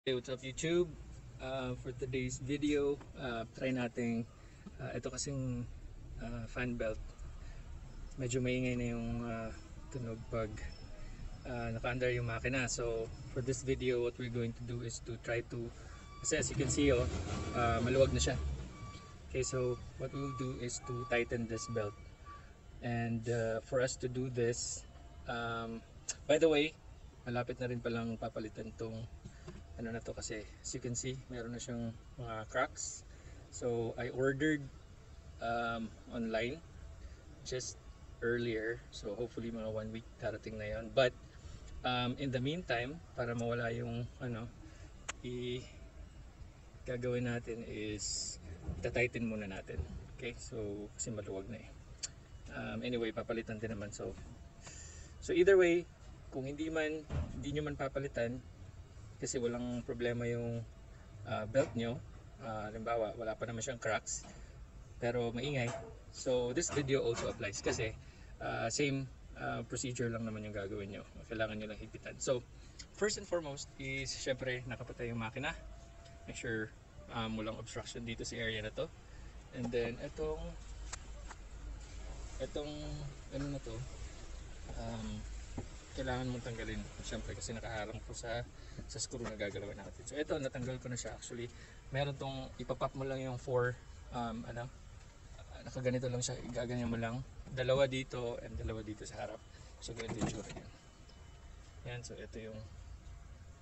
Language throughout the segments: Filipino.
Hey, what's up YouTube? For today's video, try nating ito kasing fan belt. Medyo maingay na yung tunog pag naka-under yung makina. So for this video, what we're going to do is to try to, kasi as you can see, maluwag na siya. Okay, so what we'll do is to tighten this belt. And for us to do this, by the way, malapit na rin palang papalitan tong ano na to, kasi as you can see meron na siyang mga cracks. So I ordered online just earlier, so hopefully mga 1 week darating na yon. But in the meantime, para mawala yung gagawin natin is itatighten muna natin. Okay, so kasi maluwag na eh. Anyway, papalitan din naman. So either way, kung hindi nyo man papalitan kasi walang problema yung belt nyo, halimbawa wala pa naman siyang cracks pero maingay, so this video also applies kasi same procedure lang naman yung gagawin nyo. Kailangan nyo lang hipitan. So first and foremost is syempre nakapatay yung makina. Make sure walang obstruction dito sa area na to. And then itong ano na to, kailangan mong tanggalin syempre kasi nakaharang po sa screw na gagalawan natin. So ito, natanggal ko na siya. Actually meron tong ipapop mo lang yung 4 nakaganito lang siya, gaganyan mo lang, dalawa dito and dalawa dito sa harap. So ganito yung tsura yan. Yan, so ito yung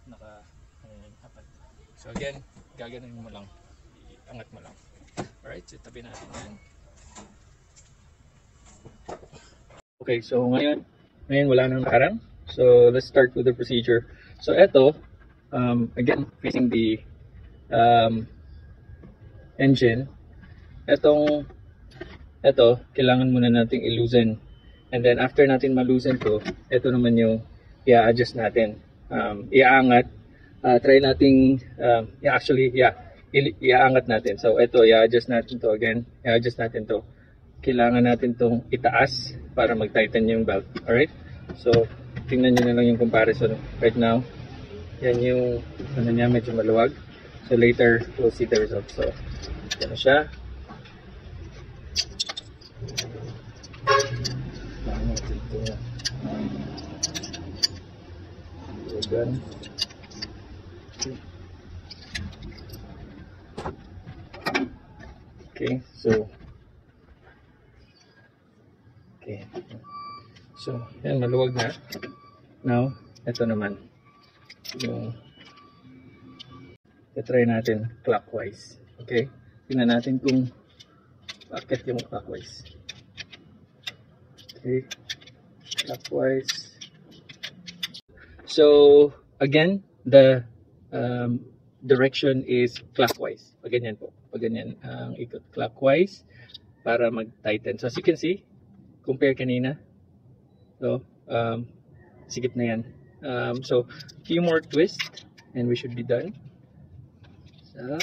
naka-apat. So again, gaganin mo lang, iangat mo lang. Alright, so tabi natin yan. Okay, so ngayon wala nang nakarang. So let's start with the procedure. So ito, again, facing the engine. Ito, kailangan muna nating i-loosen. And then after natin ma-loosen to, ito naman yung i-adjust natin. Iaangat. Try nating, iaangat natin. So ito, i-adjust natin to again. I-adjust natin to. Kailangan natin tong itaas para mag-tighten yung belt. Alright? So tingnan nyo na lang yung comparison right now. Yan yung ano niya, medyo maluwag. So later we'll see the results. So yan na siya. Okay, so yan, maluwag na. Now ito naman yung try natin clockwise. Okay, tingnan natin kung bakit yung clockwise. Okay, clockwise. So again, the direction is clockwise. Pag ganyan po, pag ganyan ang ikot, clockwise para mag-tighten. So as you can see, compare kanina, so sigit na yan. So few more twist and we should be done. So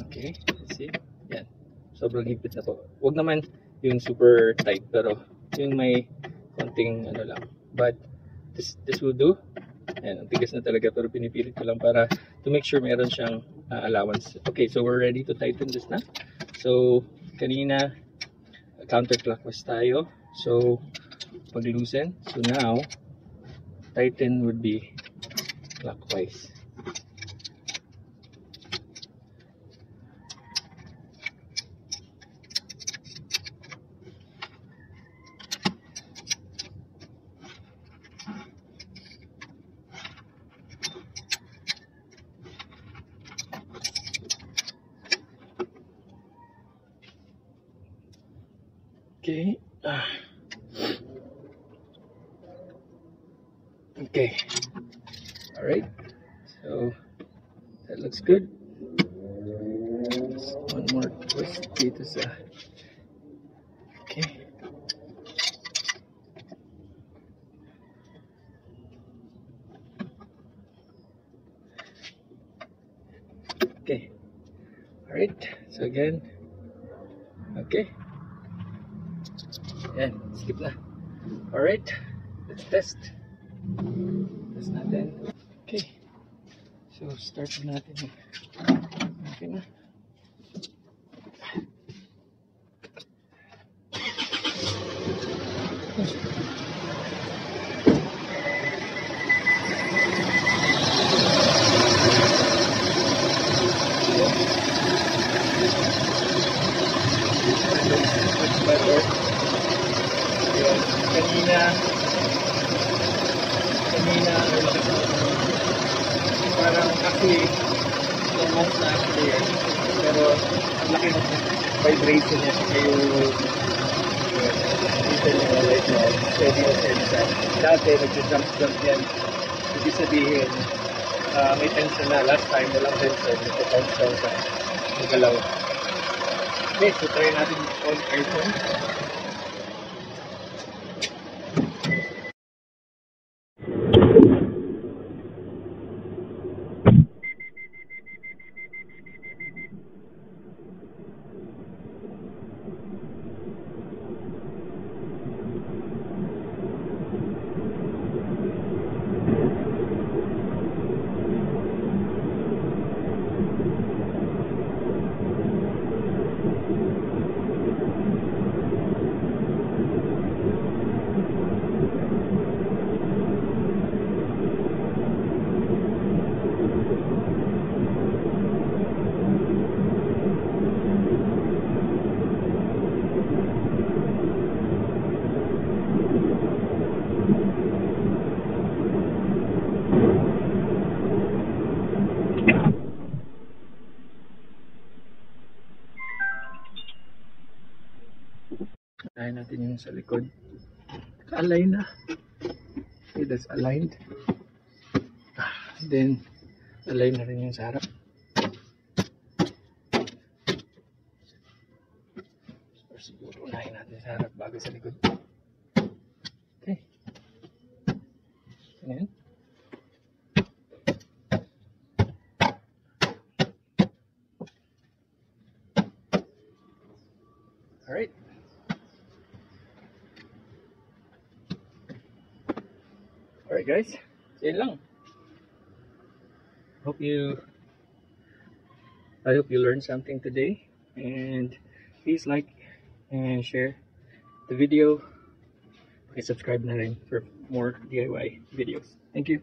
okay, let's see. Yan, sobrang higpit na po. Huwag naman yung super tight, pero yung may konting ano lang. But this will do. Ayan, ang tigas na talaga, pero pinipilit ko lang para to make sure meron siyang allowance. Okay, so we're ready to tighten this na. So kanina counterclockwise tayo, so pag-loosen. So now tighten would be clockwise. Okay. Okay. All right. So that looks good. Just one more twist dito sa. Okay. Okay. All right. So again. Okay. Yan, skip na. Alright, let's test. Test natin. Okay. So start na natin. Okay na. Much better. Ayan. Kanina parang actually almost na actually yan. Pero ang laki ng vibration niya kaya yung dito niya right now steady na siya. Dati nag-jump yan. Ibig sabihin may tension na. Last time walang tension. Nag-bounce down sa magalaw. Okay, so try natin on aircon. Align natin yung sa likod. Naka-align na. Okay, that's aligned. Then, align na rin yung sa harap. So, siguro unahin natin sa harap bago sa likod. Okay. Ayan. Alright. Alright guys, so yun lang. I hope you learned something today, and please like and share the video. Please subscribe na rin for more DIY videos. Thank you.